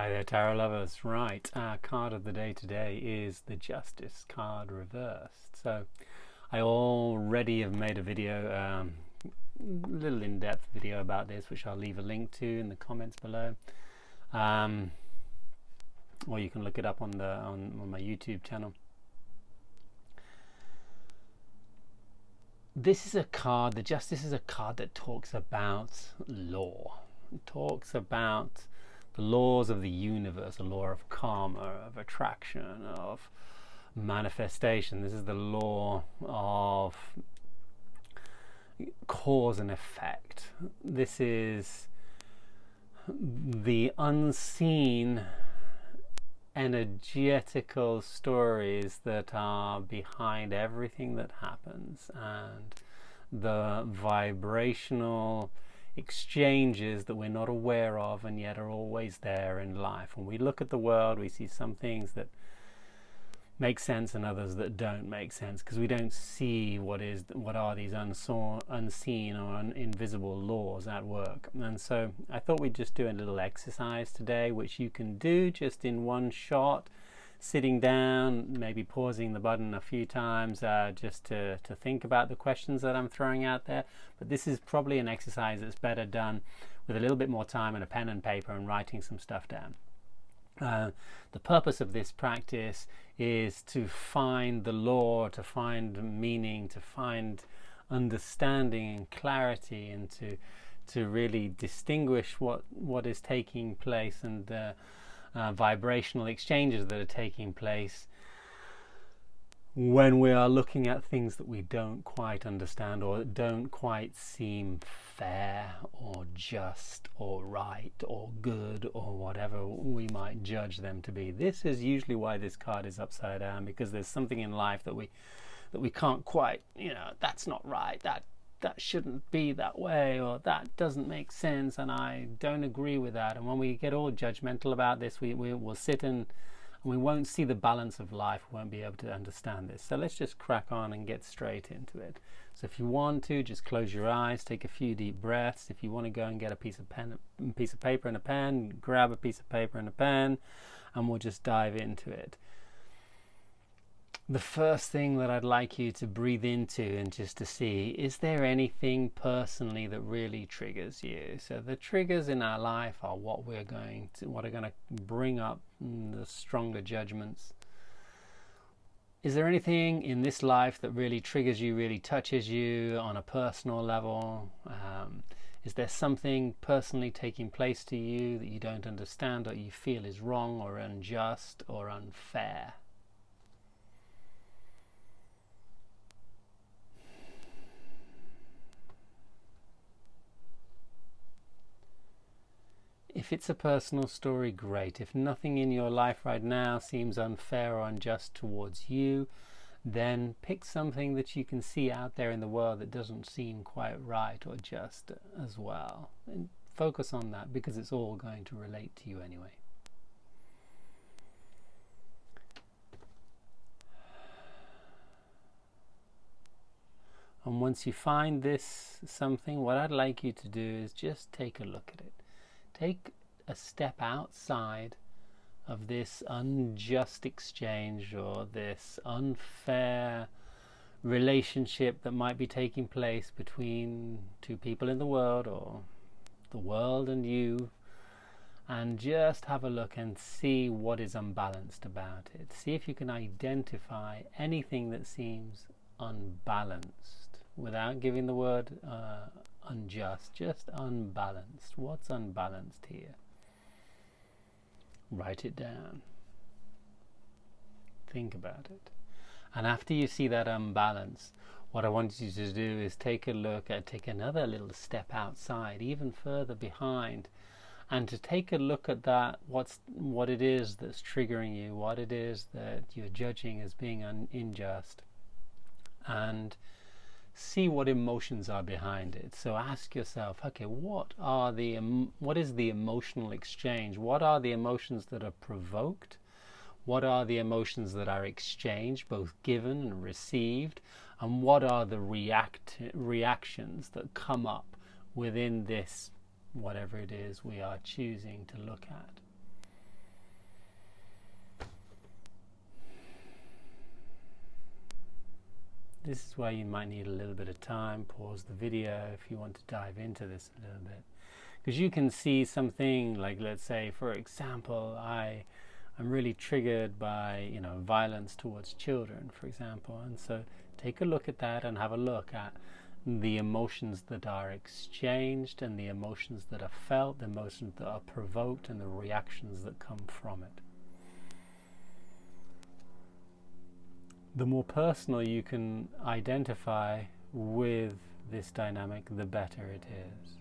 Hi there, tarot lovers. Right, our card of the day today is the Justice card reversed. So, I already have made a video, little in-depth video about this, which I'll leave a link to in the comments below, or you can look it up on my YouTube channel. This is a card. The Justice is a card that talks about law. It talks about the laws of the universe, the law of karma, of attraction, of manifestation. This is the law of cause and effect. This is the unseen energetical stories that are behind everything that happens, and the vibrational exchanges that we're not aware of and yet are always there in life. When we look at the world, we see some things that make sense and others that don't make sense, because we don't see what are these unseen or invisible laws at work. And so I thought we'd just do a little exercise today, which you can do just in one shot, sitting down, maybe pausing the button a few times, just to think about the questions that I'm throwing out there. But this is probably an exercise that's better done with a little bit more time and a pen and paper and writing some stuff down. The purpose of this practice is to find the law, to find meaning, to find understanding and clarity, and to really distinguish what is taking place, and the vibrational exchanges that are taking place when we are looking at things that we don't quite understand or that don't quite seem fair or just or right or good or whatever we might judge them to be. This is usually why this card is upside down, because there's something in life that we can't quite, that's not right, that shouldn't be that way, or that doesn't make sense, and I don't agree with that. And when we get all judgmental about this, we will sit and we won't see the balance of life. We won't be able to understand this. So let's just crack on and get straight into it. So if you want to, just close your eyes, take a few deep breaths. If you want to go and get a piece of paper and a pen, grab a piece of paper and a pen, and we'll just dive into it. The first thing that I'd like you to breathe into, and just to see, is there anything personally that really triggers you? So the triggers in our life are what are going to bring up the stronger judgments. Is there anything in this life that really triggers you, really touches you on a personal level? Is there something personally taking place to you that you don't understand, or you feel is wrong or unjust or unfair? If it's a personal story, great. If nothing in your life right now seems unfair or unjust towards you, then pick something that you can see out there in the world that doesn't seem quite right or just as well. And focus on that, because it's all going to relate to you anyway. And once you find this something, what I'd like you to do is just take a look at it. Take a step outside of this unjust exchange or this unfair relationship that might be taking place between two people in the world, or the world and you, and just have a look and see what is unbalanced about it. See if you can identify anything that seems unbalanced, without giving the word unjust, just unbalanced. What's unbalanced here? Write it down. Think about it. And after you see that unbalance, what I want you to do is take another little step outside, even further behind, and to take a look at that, what it is that's triggering you, what it is that you're judging as being unjust, and see what emotions are behind it. So ask yourself, okay, what is the emotional exchange? What are the emotions that are provoked? What are the emotions that are exchanged, both given and received? And what are the reactions that come up within this, whatever it is we are choosing to look at? this is why you might need a little bit of time. Pause the video if you want to dive into this a little bit, because you can see something like, let's say, for example, I'm really triggered by, violence towards children, for example, and so take a look at that and have a look at the emotions that are exchanged and the emotions that are felt, the emotions that are provoked, and the reactions that come from it. The more personal you can identify with this dynamic, the better it is.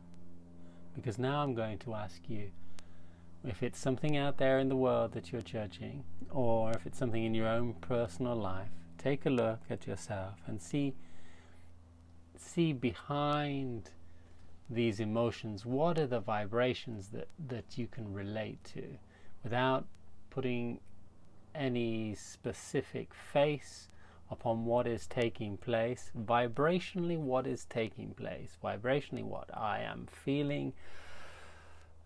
Because now I'm going to ask you, if it's something out there in the world that you're judging, or if it's something in your own personal life, take a look at yourself and see behind these emotions, what are the vibrations that you can relate to, without putting any specific face upon what is taking place. Vibrationally, what is taking place? Vibrationally, what I am feeling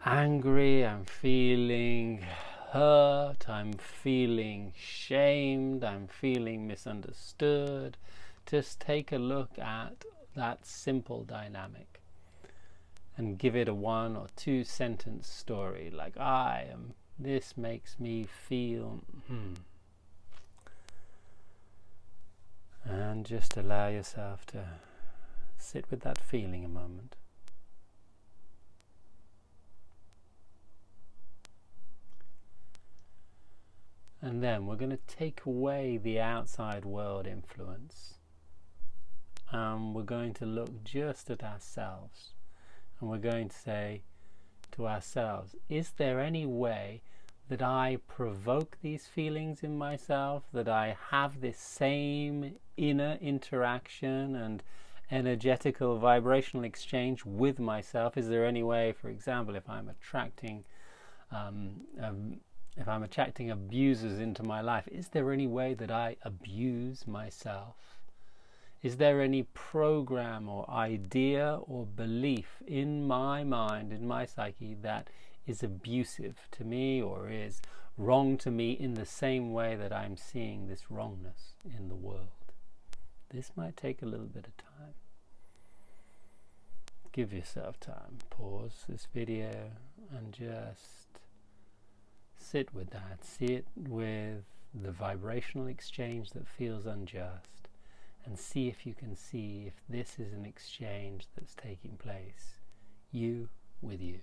angry, I'm feeling hurt, I'm feeling shamed, I'm feeling misunderstood. Just take a look at that simple dynamic and give it a 1 or 2 sentence story, like, this makes me feel, and just allow yourself to sit with that feeling a moment. And then we're going to take away the outside world influence. We're going to look just at ourselves, and we're going to say to ourselves, is there any way that I provoke these feelings in myself, that I have this same inner interaction and energetical vibrational exchange with myself? Is there any way, for example, if I'm attracting abusers into my life, is there any way that I abuse myself? Is there any program or idea or belief in my mind, in my psyche, that is abusive to me or is wrong to me in the same way that I'm seeing this wrongness in the world? This might take a little bit of time. Give yourself time. Pause this video and just sit with that. Sit with the vibrational exchange that feels unjust, and see if you can see if this is an exchange that's taking place, you with you.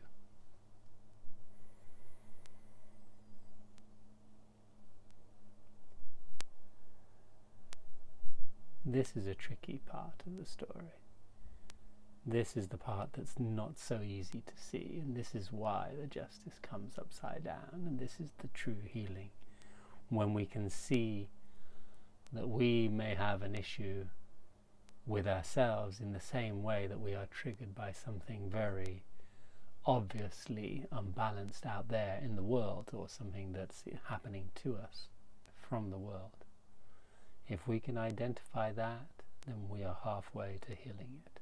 This is a tricky part of the story. This is the part that's not so easy to see, and this is why the justice comes upside down, and this is the true healing. When we can see that we may have an issue with ourselves in the same way that we are triggered by something very obviously unbalanced out there in the world, or something that's happening to us from the world. If we can identify that, then we are halfway to healing it.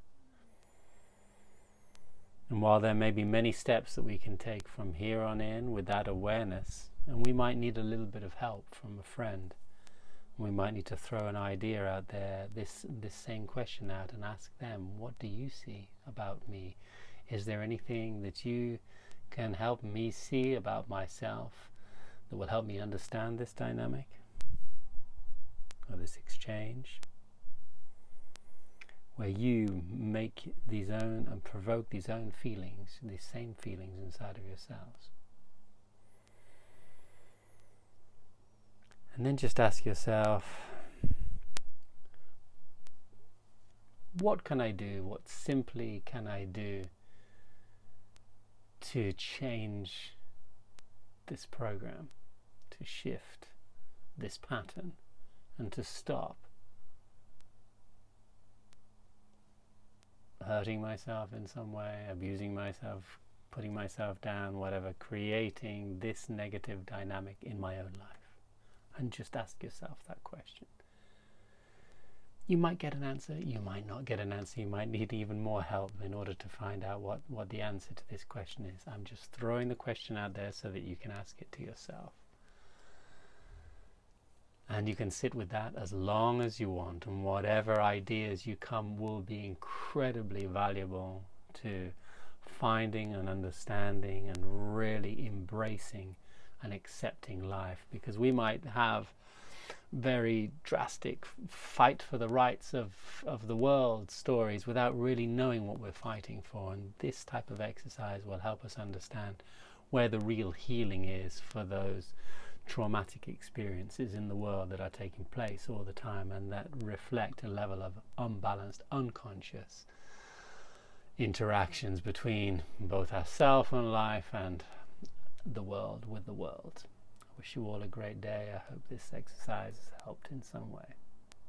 And while there may be many steps that we can take from here on in with that awareness, and we might need a little bit of help from a friend, we might need to throw an idea out there, this same question out, and ask them, what do you see about me? Is there anything that you can help me see about myself that will help me understand this dynamic or this exchange, where you make these own and provoke these own feelings, these same feelings inside of yourselves? And then just ask yourself, what can I do? What simply can I do to change this program, to shift this pattern, and to stop hurting myself in some way, abusing myself, putting myself down, whatever, creating this negative dynamic in my own life? And just ask yourself that question. You might get an answer, you might not get an answer, you might need even more help in order to find out what the answer to this question is. I'm just throwing the question out there so that you can ask it to yourself. And you can sit with that as long as you want, and whatever ideas you come will be incredibly valuable to finding and understanding and really embracing and accepting life. Because we might have very drastic fight for the rights of the world stories without really knowing what we're fighting for, and this type of exercise will help us understand where the real healing is for those traumatic experiences in the world that are taking place all the time, and that reflect a level of unbalanced, unconscious interactions between both ourselves and life and the world with the world. I wish you all a great day. I hope this exercise has helped in some way.